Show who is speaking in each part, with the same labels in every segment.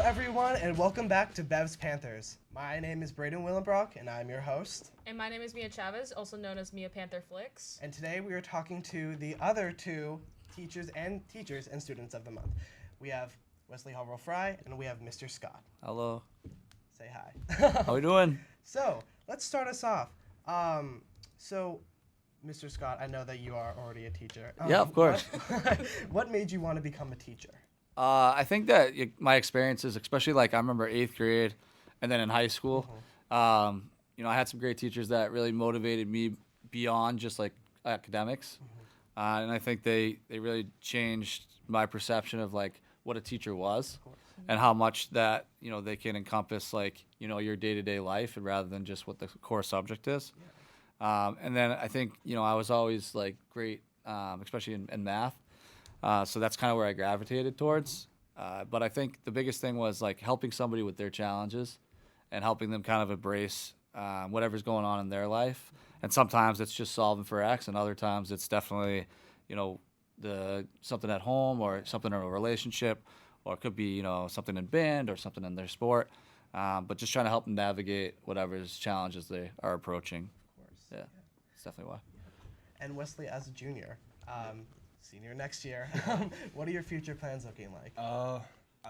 Speaker 1: everyone, and welcome back to Bev's Panthers. My name is Braden Willenbrook, and I'm your host.
Speaker 2: And my name is Mia Chavez, also known as Mia Panther Flicks.
Speaker 1: And today we are talking to the other two teachers and students of the month. We have Wesley Harville-Frye, and we have Mr. Scott.
Speaker 3: Hello.
Speaker 1: Say hi.
Speaker 3: How we doing?
Speaker 1: So, let's start us off. Mr. Scott, I know that you are already a teacher.
Speaker 3: Yeah, of course.
Speaker 1: What made you want to become a teacher?
Speaker 3: I think that my experiences, especially like I remember 8th grade and then in high school, I had some great teachers that really motivated me beyond just like academics. And I think they really changed my perception of like what a teacher was and how much that, they can encompass like, your day-to-day life and rather than just what the core subject is. And then I think, I was always like great, especially in math. So that's kind of where I gravitated towards. But I think the biggest thing was like helping somebody with their challenges and helping them kind of embrace whatever's going on in their life. And sometimes it's just solving for X, and other times it's definitely, something at home or something in a relationship, or it could be, something in band or something in their sport. But just trying to help them navigate whatever's challenges they are approaching.
Speaker 1: Of course.
Speaker 3: Yeah, that's definitely why.
Speaker 1: And Wesley, as a junior, senior next year, what are your future plans looking like?
Speaker 4: I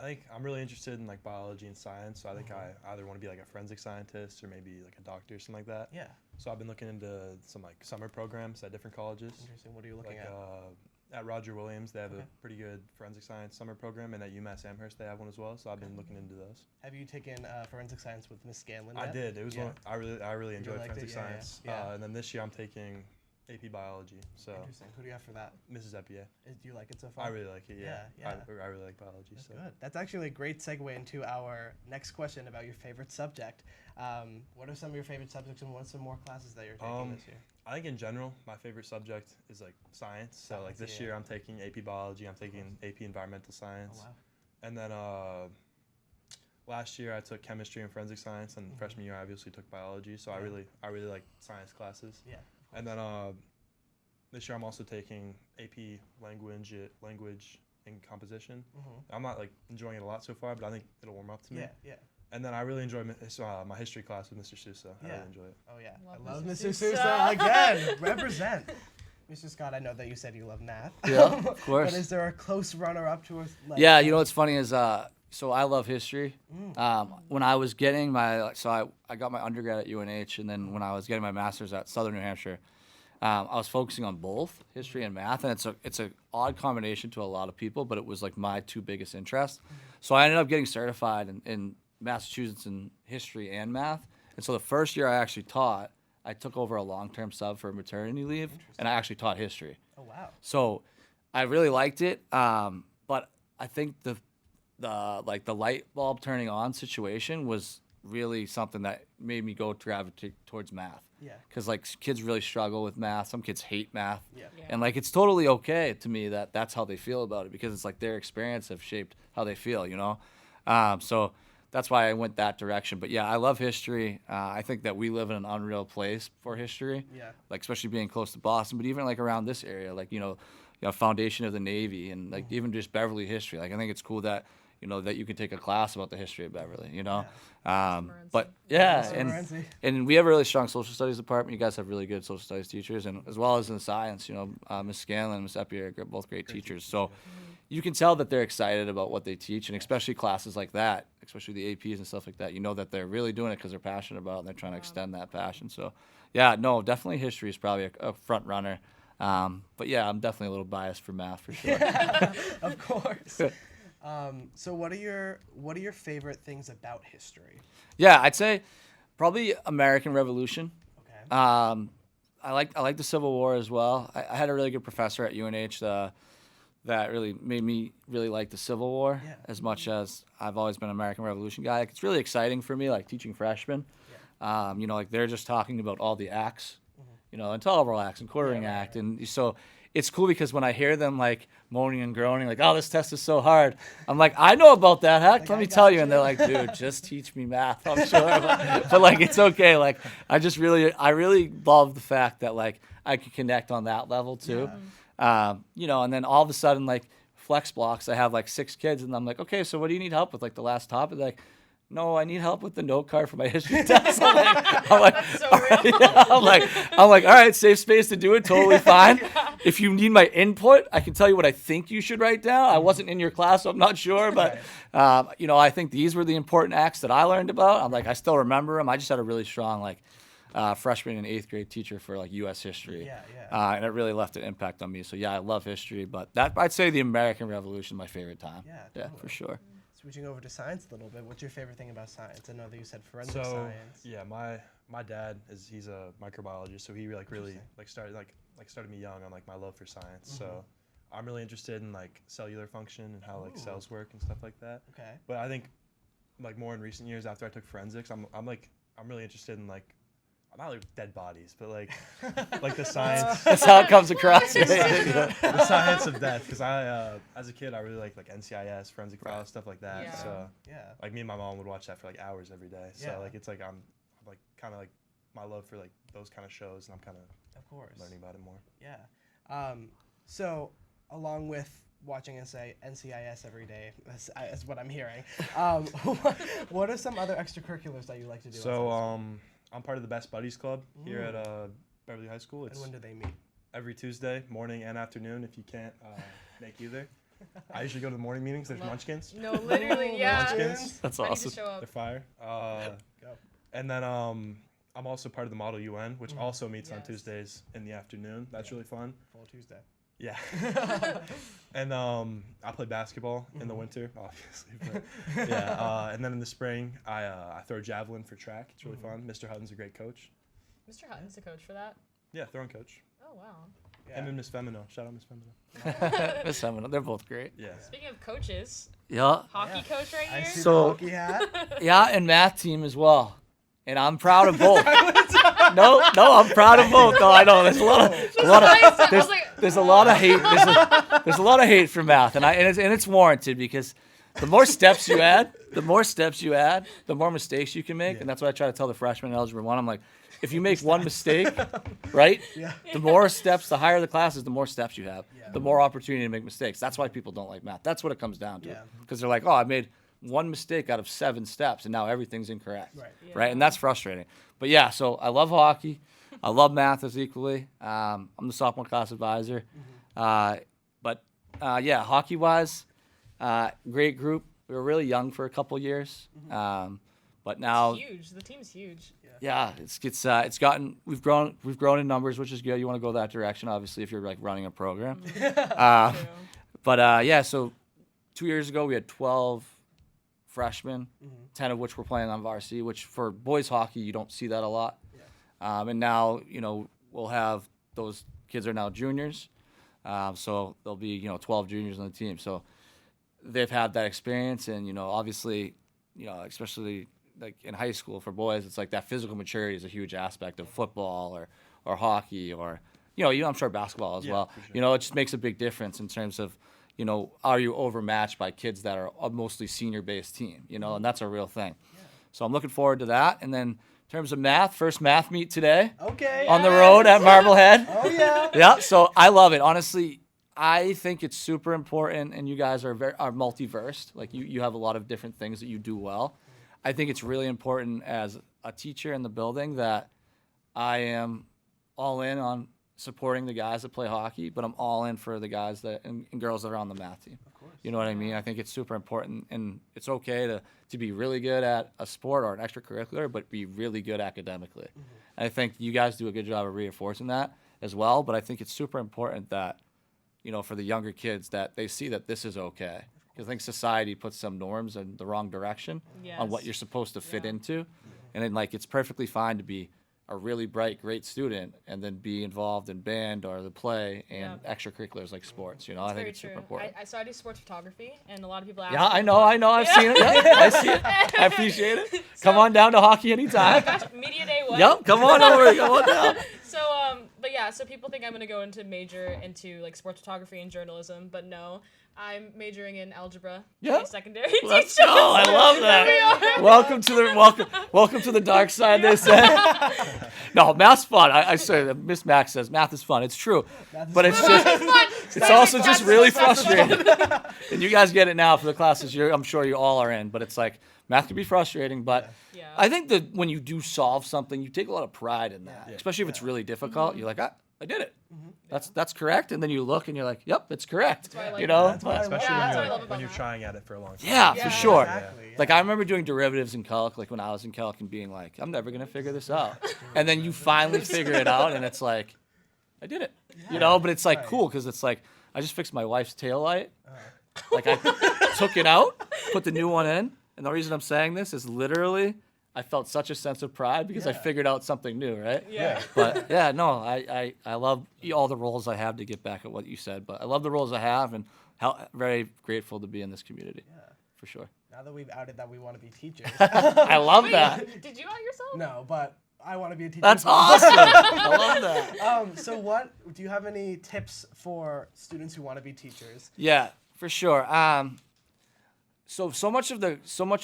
Speaker 4: think I'm really interested in like biology and science, so I think I either want to be like a forensic scientist or maybe like a doctor or something like that.
Speaker 1: Yeah.
Speaker 4: So I've been looking into some like summer programs at different colleges.
Speaker 1: Interesting. What are you looking
Speaker 4: Like at Roger Williams, they have a pretty good forensic science summer program, and at UMass Amherst they have one as well. So I've been looking into those.
Speaker 1: Have you taken forensic science with Miss Scanlon
Speaker 4: I
Speaker 1: yet?
Speaker 4: did. It was one I really enjoyed
Speaker 1: liked
Speaker 4: forensic
Speaker 1: it? Yeah,
Speaker 4: science.
Speaker 1: yeah.
Speaker 4: And then this year I'm taking AP biology. So
Speaker 1: Interesting. Who do you have for that?
Speaker 4: Mrs. Epia.
Speaker 1: Do you like it so far?
Speaker 4: I really like it. Yeah.
Speaker 1: Yeah.
Speaker 4: I really like biology.
Speaker 1: That's
Speaker 4: so
Speaker 1: good. That's actually a great segue into our next question about your favorite subject. What are some of your favorite subjects, and what are some more classes that you're taking this year?
Speaker 4: I think in general, my favorite subject is like science. So like this year I'm taking AP biology, I'm taking AP environmental science.
Speaker 1: Oh, wow.
Speaker 4: And then last year I took chemistry and forensic science, and freshman year I obviously took biology. So I really like science classes.
Speaker 1: Yeah.
Speaker 4: And then this year I'm also taking AP language and composition. I'm not like enjoying it a lot so far, but I think it'll warm up to me.
Speaker 1: Yeah.
Speaker 4: And then I really enjoy my history class with Mr. Sousa. I really enjoy it.
Speaker 1: Oh, yeah. I
Speaker 2: Love
Speaker 1: love
Speaker 2: Mr.
Speaker 1: Mr.
Speaker 2: Sousa.
Speaker 1: Sousa again. Represent. Mr. Scott, I know that you said you love math.
Speaker 3: Yeah, of course.
Speaker 1: But is there a close runner-up to us?
Speaker 3: Yeah, what's funny is so I love history. When I was getting I got my undergrad at UNH, and then when I was getting my master's at Southern New Hampshire, I was focusing on both history and math, and it's a odd combination to a lot of people, but it was like my two biggest interests. So I ended up getting certified in Massachusetts in history and math, and so the first year I actually taught, I took over a long-term sub for maternity leave, and I actually taught history.
Speaker 1: Oh, wow.
Speaker 3: So I really liked it, but I think the light bulb turning on situation was really something that made me gravitate towards math.
Speaker 1: Yeah.
Speaker 3: Because like kids really struggle with math. Some kids hate math.
Speaker 1: Yeah.
Speaker 3: And like it's totally okay to me that that's how they feel about it, because it's like their experience have shaped how they feel, So that's why I went that direction. But yeah, I love history. I think that we live in an unreal place for history.
Speaker 1: Yeah.
Speaker 3: Like especially being close to Boston, but even like around this area, like foundation of the Navy, and like even just Beverly history. Like I think it's cool that that you can take a class about the history of Beverly, but and we have a really strong social studies department. You guys have really good social studies teachers, and as well as in science, Miss Scanlon and Miss Epia are both great teachers. So you can tell that they're excited about what they teach, and especially classes like that, especially the APs and stuff like that, that they're really doing it because they're passionate about it and they're trying to extend that passion. So yeah, no, definitely history is probably a front runner. But yeah, I'm definitely a little biased for math for sure.
Speaker 1: Yeah, of course. So what are your favorite things about history?
Speaker 3: Yeah, I'd say probably American Revolution.
Speaker 1: Okay.
Speaker 3: I like the Civil War as well. I had a really good professor at UNH that really made me really like the Civil War as much as I've always been an American Revolution guy. Like, it's really exciting for me, like teaching freshmen. Yeah. Like they're just talking about all the acts, intolerable acts and quartering act, and so it's cool because when I hear them like moaning and groaning, like, oh, this test is so hard, I'm like, I know about that, heck.
Speaker 1: Like,
Speaker 3: let me tell you. And they're like, dude, just teach me math. I'm sure. But like, it's okay. Like, I really love the fact that like I can connect on that level too. Yeah. And then all of a sudden, like flex blocks. I have like 6 kids, and I'm like, okay, so what do you need help with? Like the last topic, like, no, I need help with the note card for my history test. I'm like,
Speaker 2: That's so
Speaker 3: all right,
Speaker 2: real.
Speaker 3: yeah. I'm like, all right, safe space to do it, totally fine. If you need my input, I can tell you what I think you should write down. I wasn't in your class, so I'm not sure, but I think these were the important acts that I learned about. I'm like, I still remember them. I just had a really strong freshman and 8th grade teacher for like U.S. history, and it really left an impact on me. So yeah, I love history, but I'd say the American Revolution is my favorite time.
Speaker 1: Yeah,
Speaker 3: yeah, for sure.
Speaker 1: Switching over to science a little bit, what's your favorite thing about science? I know that you said forensic science.
Speaker 4: Yeah, my dad he's a microbiologist, so he really started me young on like my love for science. So I'm really interested in like cellular function and how like cells work and stuff like that.
Speaker 1: Okay.
Speaker 4: But I think like more in recent years after I took forensics, I'm really interested in like not like dead bodies, but like the science.
Speaker 3: That's how it comes across.
Speaker 4: The science of death, because I as a kid I really like NCIS, forensic files, stuff like that.
Speaker 2: Yeah.
Speaker 4: So like me and my mom would watch that for like hours every day. So like it's like I'm like kind of like my love for like those kind of shows, and I'm kind of
Speaker 1: course
Speaker 4: learning about it more.
Speaker 1: Yeah. So along with watching NCIS every day, is what I'm hearing. What are some other extracurriculars that you like to do?
Speaker 4: So I'm part of the Best Buddies Club here at Beverly High School.
Speaker 1: And when do they meet?
Speaker 4: Every Tuesday, morning and afternoon, if you can't make either. I usually go to the morning meetings. There's munchkins.
Speaker 2: No, literally, yeah.
Speaker 4: Munchkins.
Speaker 3: That's
Speaker 2: I need
Speaker 3: awesome.
Speaker 2: to show up.
Speaker 4: They're fire.
Speaker 1: Go.
Speaker 4: And then I'm also part of the Model UN, which also meets on
Speaker 2: Yes.
Speaker 4: Tuesdays in the afternoon. That's really fun.
Speaker 1: Full Tuesday.
Speaker 4: Yeah. And I play basketball in the winter, obviously. But yeah. And then in the spring, I throw javelin for track. It's really fun. Mr. Hutton's a great coach.
Speaker 2: Mr. Hutton's the coach for that.
Speaker 4: Yeah, throwing coach.
Speaker 2: Oh, wow.
Speaker 4: Him and Miss Femino. Shout out Miss Femino.
Speaker 3: Miss Seminole, they're both great.
Speaker 4: Yeah.
Speaker 2: Speaking of coaches,
Speaker 3: Yeah.
Speaker 2: hockey coach right
Speaker 1: I
Speaker 2: here.
Speaker 1: see
Speaker 3: So-
Speaker 1: the hockey hat.
Speaker 3: Yeah, and math team as well. And I'm proud of both. No, I'm proud of both. No, I know there's a lot of hate. There's a lot of hate for math, and it's warranted, because the more steps you add, the more mistakes you can make, and that's what I try to tell the freshmen in Algebra 1. I'm like, if you make one mistake, right?
Speaker 1: Yeah.
Speaker 3: The more steps, the higher the classes, the more steps you have, the more opportunity to make mistakes. That's why people don't like math. That's what it comes down to. Because they're like, oh, I made one mistake out of 7 steps, and now everything's incorrect.
Speaker 1: Right.
Speaker 3: Right? And that's frustrating. But yeah, so I love hockey. I love math as equally. I'm the sophomore class advisor. But hockey-wise, great group. We were really young for a couple years. But now,
Speaker 2: It's huge. The team's huge.
Speaker 3: yeah, it's gotten, we've grown in numbers, which is good. You want to go that direction, obviously, if you're like running a program.
Speaker 2: True.
Speaker 3: But so 2 years ago we had 12 freshmen, 10 of which were playing on varsity, which for boys hockey you don't see that a lot. And now we'll have those kids are now juniors, so there'll be 12 juniors on the team. So they've had that experience, and obviously especially like in high school for boys, it's like that physical maturity is a huge aspect of football or hockey or I'm sure basketball as well.
Speaker 4: For sure.
Speaker 3: It just makes a big difference in terms of are you overmatched by kids that are a mostly senior-based team, and that's a real thing. So I'm looking forward to that. And then in terms of math, first math meet today
Speaker 1: Okay.
Speaker 3: on the road at Marblehead.
Speaker 1: Oh yeah.
Speaker 3: Yeah, so I love it. Honestly, I think it's super important, and you guys are multiversed. Like you have a lot of different things that you do well. I think it's really important as a teacher in the building that I am all in on supporting the guys that play hockey, but I'm all in for the guys and girls that are on the math team.
Speaker 1: Of course.
Speaker 3: You know what I mean? I think it's super important, and it's okay to be really good at a sport or an extracurricular, but be really good academically. And I think you guys do a good job of reinforcing that as well, but I think it's super important that, for the younger kids, that they see that this is okay. Because I think society puts some norms in the wrong direction on what
Speaker 2: Yes.
Speaker 3: you're supposed to fit
Speaker 2: Yeah.
Speaker 3: into. And then, it's perfectly fine to be a really bright, great student and then be involved in band or the play and extracurriculars like sports. I think
Speaker 2: Very
Speaker 3: it's
Speaker 2: true.
Speaker 3: super important.
Speaker 2: I do sports photography, and a lot of people ask.
Speaker 3: Yeah, I know. I've seen it. Yeah, I see it. I appreciate it. Come on down to hockey anytime.
Speaker 2: Media day, what?
Speaker 3: Yep, come on over. Come on down.
Speaker 2: So, but yeah, so people think I'm gonna go into major into like sports photography and journalism, but no, I'm majoring in algebra.
Speaker 3: Yeah.
Speaker 2: Secondary
Speaker 3: Let's
Speaker 2: teacher.
Speaker 3: go. I love that. Welcome to the dark side. They say. No, math's fun. I say that Miss Max says math is fun. It's true, but it's just it's also just really frustrating. And you guys get it now for the classes. I'm sure you all are in, but it's like math can be frustrating. But
Speaker 2: Yeah.
Speaker 3: I think that when you do solve something, you take a lot of pride in that, especially if it's really difficult. You're like, I did it. That's correct. And then you look and you're like, yep, it's correct.
Speaker 2: why I like
Speaker 3: You know,
Speaker 1: That's why I
Speaker 4: Especially
Speaker 2: Yeah, that's what I love
Speaker 4: when
Speaker 2: about
Speaker 4: you're
Speaker 2: math.
Speaker 4: trying at it for a long time.
Speaker 3: yeah,
Speaker 2: Yeah.
Speaker 3: for sure.
Speaker 1: Exactly, yeah.
Speaker 3: Like I remember doing derivatives in calc, like when I was in calc and being like, I'm never gonna figure this out. And then you finally figure it out and it's like, I did it. You know, but it's like cool because it's like I just fixed my wife's tail light. Like I took it out, put the new one in, and the reason I'm saying this is literally I felt such a sense of pride because I figured out something new, right?
Speaker 2: Yeah.
Speaker 3: But yeah, no, I love all the roles I have to get back at what you said. But I love the roles I have and how very grateful to be in this community. Yeah. For sure.
Speaker 1: Now that we've outed that we want to be teachers.
Speaker 3: I love that.
Speaker 2: Did you out yourself?
Speaker 1: No, but I want to be a teacher.
Speaker 3: That's
Speaker 1: as well.
Speaker 3: awesome. I love that.
Speaker 1: So what do you have any tips for students who want to be teachers?
Speaker 3: Yeah, for sure. So much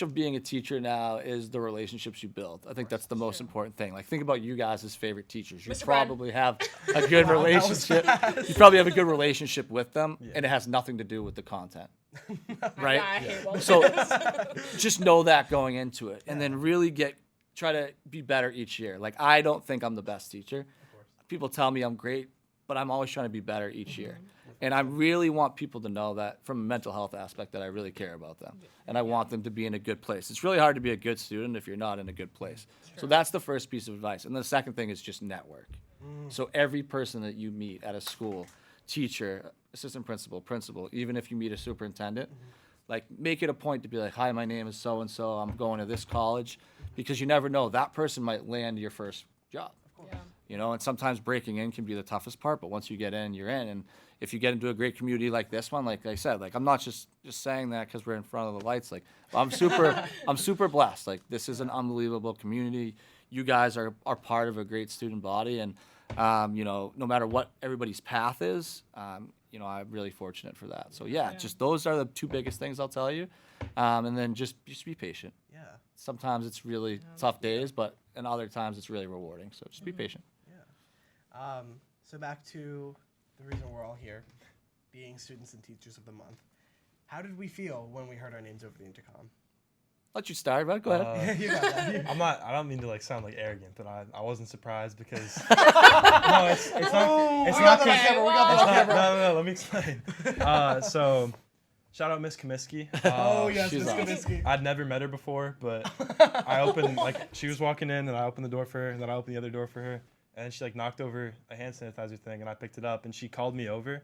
Speaker 3: of being a teacher now is the relationships you build. I think that's the most important thing. Like think about you guys as favorite teachers. You
Speaker 2: Mr. Brad.
Speaker 3: probably have a good
Speaker 1: Wow, that was
Speaker 3: relationship.
Speaker 1: fast.
Speaker 3: You probably have a good relationship with them, and it has nothing to do with the content. Right?
Speaker 2: Yeah, I hate Welsh.
Speaker 3: So just know that going into it, and then really try to be better each year. Like I don't think I'm the best teacher. People tell me I'm great, but I'm always trying to be better each year. And I really want people to know that from a mental health aspect that I really care about them. And I want them to be in a good place. It's really hard to be a good student if you're not in a good place. So that's the first piece of advice. And the second thing is just network. So every person that you meet at a school, teacher, assistant principal, even if you meet a superintendent, like make it a point to be like, hi, my name is so-and-so, I'm going to this college. Because you never know, that person might land your first job.
Speaker 2: Yeah.
Speaker 3: You know, and sometimes breaking in can be the toughest part, but once you get in, you're in. And if you get into a great community like this one, like I said, like I'm not just saying that because we're in front of the lights. Like I'm super blessed. Like this is an unbelievable community. You guys are part of a great student body, and you know, no matter what everybody's path is, you know, I'm really fortunate for that. So yeah, just those are the two biggest things I'll tell you, and then just be patient.
Speaker 1: Yeah.
Speaker 3: Sometimes it's really tough days, but and other times it's really rewarding. So just be patient.
Speaker 1: So back to the reason we're all here, being students and teachers of the month. How did we feel when we heard our names over the intercom?
Speaker 3: Let you start, right? Go ahead.
Speaker 1: You got that.
Speaker 4: I don't mean to like sound like arrogant, but I wasn't surprised because no, it's not. It's
Speaker 1: We
Speaker 4: not.
Speaker 1: got that on camera. We got that
Speaker 4: It's
Speaker 1: on
Speaker 4: not,
Speaker 1: camera.
Speaker 4: no, let me explain. So, shout out Miss Comiskey.
Speaker 1: Oh yes,
Speaker 3: she's
Speaker 1: Miss
Speaker 3: awesome.
Speaker 1: Comiskey.
Speaker 4: I'd never met her before, but I opened she was walking in, and I opened the door for her, and then I opened the other door for her, and she like knocked over a hand sanitizer thing, and I picked it up, and she called me over,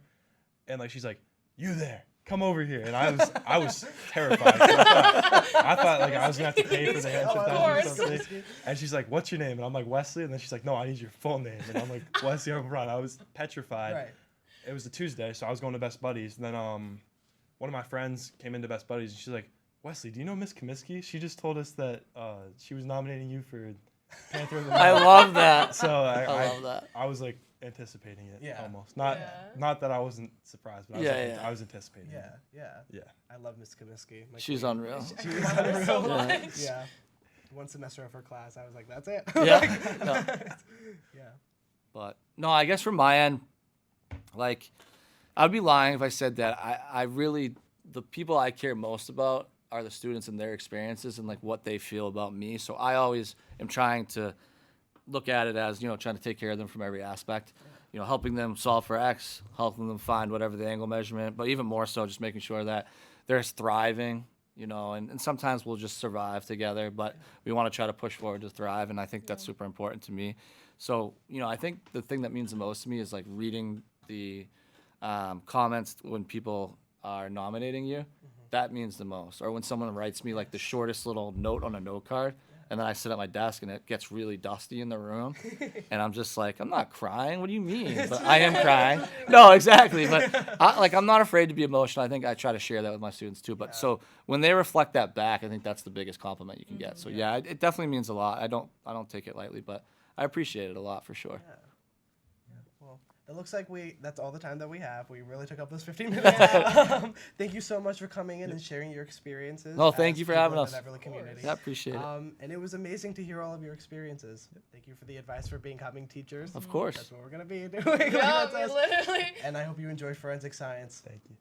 Speaker 4: and like she's like, "You there? Come over here," and I was terrified. I thought like I was gonna have to pay for the hand sanitizer or something. And she's like, "What's your name?" And I'm like, "Wesley." And then she's like, "No, I need your full name." And I'm like, "Wesley Harville-Frye." I was petrified.
Speaker 1: Right.
Speaker 4: It was a Tuesday, so I was going to Best Buddies. And then one of my friends came into Best Buddies, and she's like, "Wesley, do you know Miss Comiskey? She just told us that she was nominating you for Panther of the
Speaker 3: I
Speaker 4: Month."
Speaker 3: love that.
Speaker 4: So
Speaker 3: I love that.
Speaker 4: I was like anticipating it
Speaker 1: Yeah.
Speaker 4: almost.
Speaker 2: Yeah.
Speaker 4: Not that I wasn't surprised, but I was anticipating
Speaker 1: Yeah,
Speaker 4: it.
Speaker 1: yeah.
Speaker 4: Yeah.
Speaker 1: I love Miss Comiskey. My
Speaker 3: She's
Speaker 1: queen.
Speaker 3: unreal.
Speaker 1: She's unreal.
Speaker 2: So
Speaker 3: Yeah.
Speaker 2: much.
Speaker 1: Yeah. One semester of her class, I was like, that's it.
Speaker 3: Yeah. No.
Speaker 1: Yeah.
Speaker 3: But no, I guess from my end, like, I'd be lying if I said that I really, the people I care most about are the students and their experiences and like what they feel about me. So I always am trying to look at it as, you know, trying to take care of them from every aspect. You know, helping them solve for X, helping them find whatever the angle measurement, but even more so just making sure that they're thriving, you know, and sometimes we'll just survive together, but we want to try to push forward to thrive, and I think that's super important to me. So, you know, I think the thing that means the most to me is like reading the comments when people are nominating you. That means the most. Or when someone writes me like the shortest little note on a note card, and then I sit at my desk and it gets really dusty in the room, and I'm just like, I'm not crying. What do you mean? But I am crying. No, exactly. But I'm not afraid to be emotional. I think I try to share that with my students too. But so when they reflect that back, I think that's the biggest compliment you can get. So yeah, it definitely means a lot. I don't take it lightly, but I appreciate it a lot for sure.
Speaker 1: Well, it looks like that's all the time that we have. We really took up those 15 minutes. Thank you so much for coming in and sharing your experiences.
Speaker 3: No, thank
Speaker 1: as
Speaker 3: you for
Speaker 1: people
Speaker 3: having
Speaker 1: in
Speaker 3: us.
Speaker 1: the Beverly community.
Speaker 3: Yeah, appreciate it.
Speaker 1: And it was amazing to hear all of your experiences. Thank you for the advice for becoming teachers.
Speaker 3: Of course.
Speaker 1: That's what we're going to be doing.
Speaker 2: Yeah,
Speaker 1: Like that's us.
Speaker 2: literally.
Speaker 1: And I hope you enjoy forensic science.
Speaker 4: Thank you.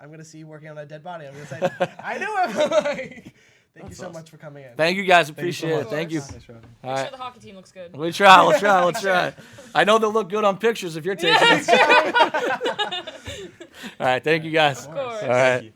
Speaker 1: I'm gonna see you working on a dead body. I'm gonna say, I knew him. Like, thank you so much for coming in.
Speaker 3: Thank you guys.
Speaker 4: Thank you so
Speaker 3: Appreciate
Speaker 4: much.
Speaker 3: it. Thank you.
Speaker 4: Thanks for having me.
Speaker 3: All
Speaker 2: Make
Speaker 3: right.
Speaker 2: sure the hockey team looks good.
Speaker 3: We'll try. We'll try. I know they'll look good on pictures if you're taking it. All right. Thank you guys.
Speaker 2: Of course.
Speaker 3: All right.
Speaker 4: Thank you.